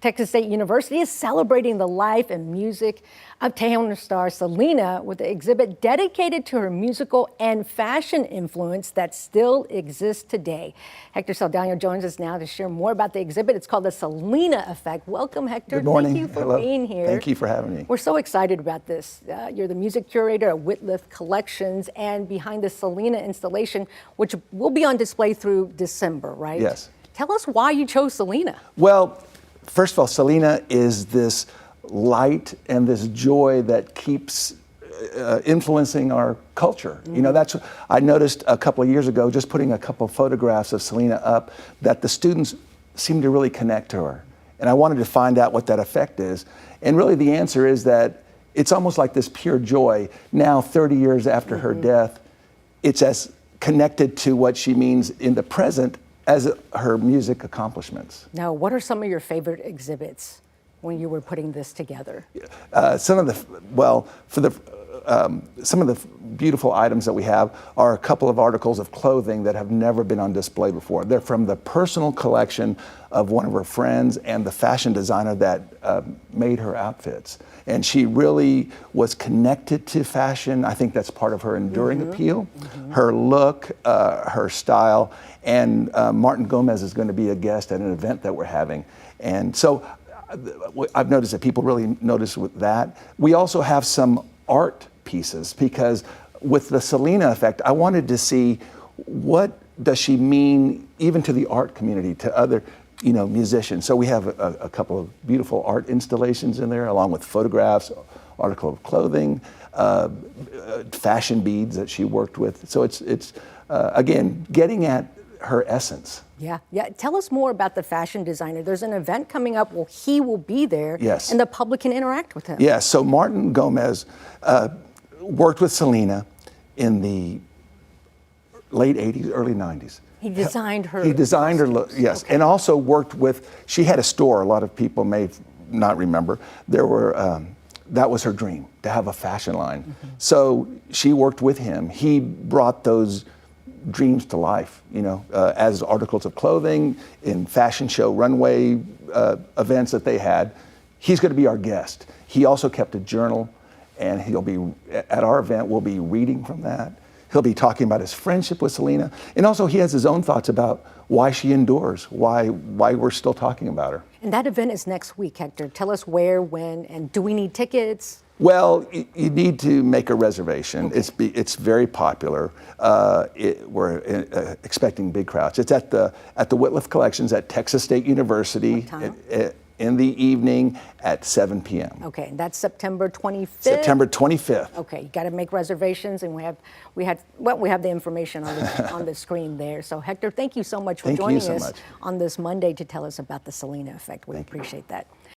Texas State University is celebrating the life and music of Tejano star Selena with an exhibit dedicated to her musical and fashion influence that still exists today. Hector Saldana joins us now to share more about the exhibit. It's called the Selena Effect. Welcome, Hector. Good morning. Thank you for being here. Thank you for having me. We're so excited about this. You're the music curator at Whitliff Collections and behind the Selena installation, which will be on display through December, right? Yes. Tell us why you chose Selena. Well, first of all, Selena is this light and this joy that keeps influencing our culture. You know, that's, I noticed a couple of years ago, just putting a couple of photographs of Selena up, that the students seem to really connect to her. And I wanted to find out what that effect is. And really the answer is that it's almost like this pure joy. Now, 30 years after her death, it's as connected to what she means in the present as her music accomplishments. Now, what are some of your favorite exhibits when you were putting this together? Some of the beautiful items that we have are a couple of articles of clothing that have never been on display before. They're from the personal collection of one of her friends and the fashion designer that made her outfits. And she really was connected to fashion. I think that's part of her enduring appeal, her look, her style. And Martin Gomez is going to be a guest at an event that we're having. And so I've noticed that people really notice with that. We also have some art pieces, because with the Selena Effect, I wanted to see what does she mean even to the art community, to other musicians. So we have a couple of beautiful art installations in there, along with photographs, article of clothing, fashion beads that she worked with. So it's again, getting at her essence. Yeah. Tell us more about the fashion designer. There's an event coming up where he will be there, yes, and the public can interact with him. Yes, so Martin Gomez worked with Selena in the late 80s, early 90s. He designed her. He designed her look, yes, okay. And also worked with, she had a store, a lot of people may not remember. There were, that was her dream, to have a fashion line. So she worked with him. He brought those dreams to life, as articles of clothing, in fashion show runway events that they had. He's going to be our guest. He also kept a journal, and he'll be, at our event, we'll be reading from that. He'll be talking about his friendship with Selena, and also he has his own thoughts about why she endures, why we're still talking about her. And that event is next week, Hector. Tell us where, when, and do we need tickets? Well, you need to make a reservation. Okay. It's very popular. We're expecting big crowds. It's at the Whitliff Collections at Texas State University in the evening at 7 p.m. Okay, and that's September 25th? September 25th. Okay, you got to make reservations, and we have the information on the screen there. So Hector, thank you so much for joining us on this Monday to tell us about the Selena Effect. We appreciate that.